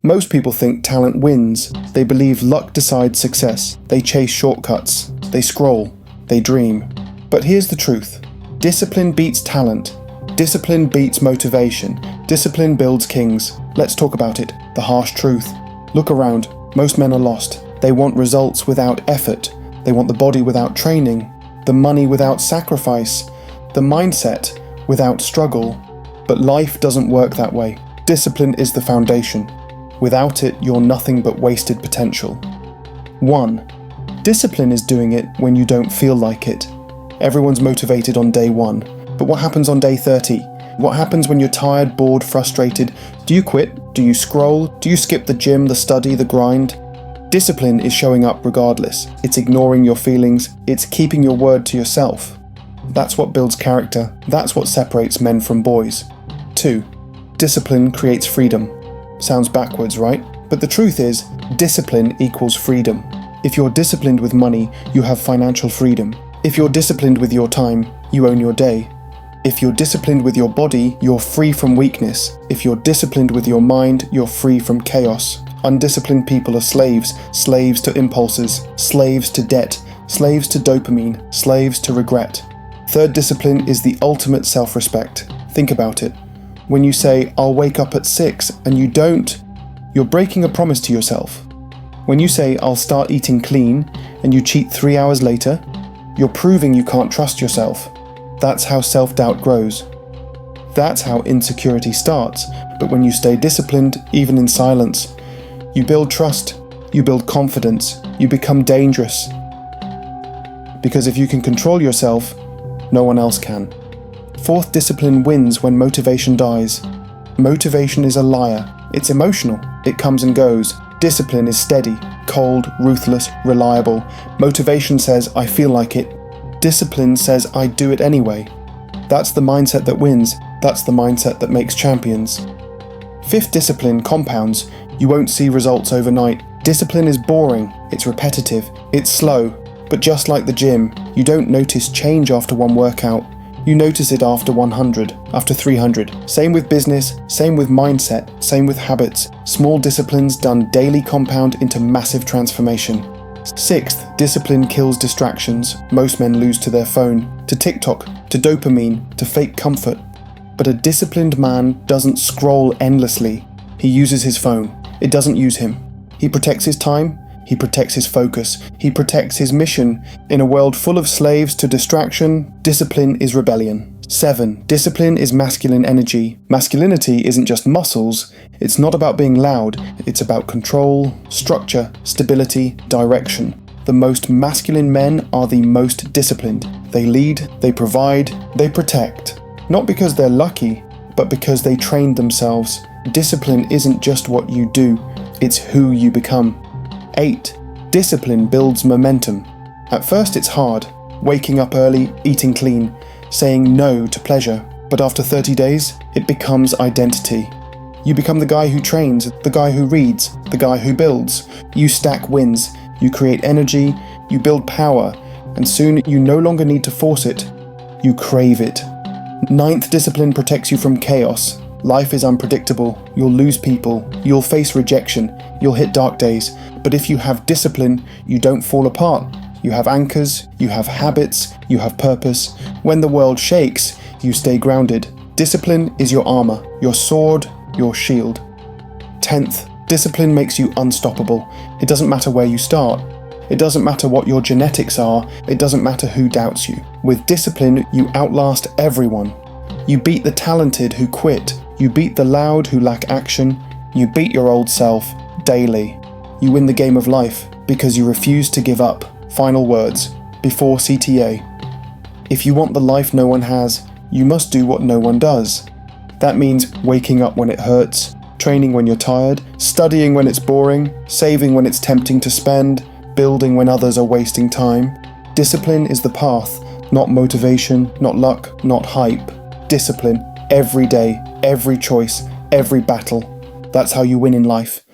Most people think talent wins. They believe luck decides success. They chase shortcuts. They scroll. They dream. But here's the truth. Discipline beats talent. Discipline beats motivation. Discipline builds kings. Let's talk about it. The harsh truth. Look around. Most men are lost. They want results without effort. They want the body without training, the money without sacrifice, the mindset without struggle. But life doesn't work that way. Discipline is the foundation. Without it, you're nothing but wasted potential. 1. Discipline is doing it when you don't feel like it. Everyone's motivated on day 1. But what happens on day 30? What happens when you're tired, bored, frustrated? Do you quit? Do you scroll? Do you skip the gym, the study, the grind? Discipline is showing up regardless. It's ignoring your feelings. It's keeping your word to yourself. That's what builds character. That's what separates men from boys. 2. Discipline creates freedom. Sounds backwards, right? But the truth is, discipline equals freedom. If you're disciplined with money, you have financial freedom. If you're disciplined with your time, you own your day. If you're disciplined with your body, you're free from weakness. If you're disciplined with your mind, you're free from chaos. Undisciplined people are slaves to impulses, slaves to debt, slaves to dopamine, slaves to regret. Third discipline is the ultimate self-respect. Think about it. When you say, I'll wake up at 6, and you don't, you're breaking a promise to yourself. When you say, I'll start eating clean, and you cheat 3 hours later, you're proving you can't trust yourself. That's how self-doubt grows. That's how insecurity starts. But when you stay disciplined, even in silence, you build trust, you build confidence, you become dangerous. Because if you can control yourself, no one else can. Fourth discipline wins when motivation dies. Motivation is a liar. It's emotional. It comes and goes. Discipline is steady, cold, ruthless, reliable. Motivation says, I feel like it. Discipline says, I do it anyway. That's the mindset that wins. That's the mindset that makes champions. Fifth discipline compounds. You won't see results overnight. Discipline is boring. It's repetitive. It's slow. But just like the gym, you don't notice change after one workout. You notice it after 100, after 300. Same with business, same with mindset, same with habits. Small disciplines done daily compound into massive transformation. Sixth, discipline kills distractions. Most men lose to their phone, to TikTok, to dopamine, to fake comfort. But a disciplined man doesn't scroll endlessly. He uses his phone. It doesn't use him. He protects his time. He protects his focus. He protects his mission. In a world full of slaves to distraction, discipline is rebellion. 7. Discipline is masculine energy. Masculinity isn't just muscles. It's not about being loud. It's about control, structure, stability, direction. The most masculine men are the most disciplined. They lead, they provide, they protect. Not because they're lucky, but because they trained themselves. Discipline isn't just what you do, it's who you become. 8. Discipline builds momentum. At first it's hard, waking up early, eating clean, saying no to pleasure. But after 30 days, it becomes identity. You become the guy who trains, the guy who reads, the guy who builds. You stack wins, you create energy, you build power, and soon you no longer need to force it. You crave it. 9th discipline protects you from chaos. Life is unpredictable. You'll lose people. You'll face rejection. You'll hit dark days. But if you have discipline, you don't fall apart. You have anchors, you have habits, you have purpose. When the world shakes, you stay grounded. Discipline is your armor, your sword, your shield. 10th, discipline makes you unstoppable. It doesn't matter where you start. It doesn't matter what your genetics are. It doesn't matter who doubts you. With discipline, you outlast everyone. You beat the talented who quit. You beat the loud who lack action. You beat your old self daily. You win the game of life because you refuse to give up. Final words before CTA. If you want the life no one has, you must do what no one does. That means waking up when it hurts, training when you're tired, studying when it's boring, saving when it's tempting to spend, building when others are wasting time. Discipline is the path, not motivation, not luck, not hype. Discipline, every day, every choice, every battle. That's how you win in life.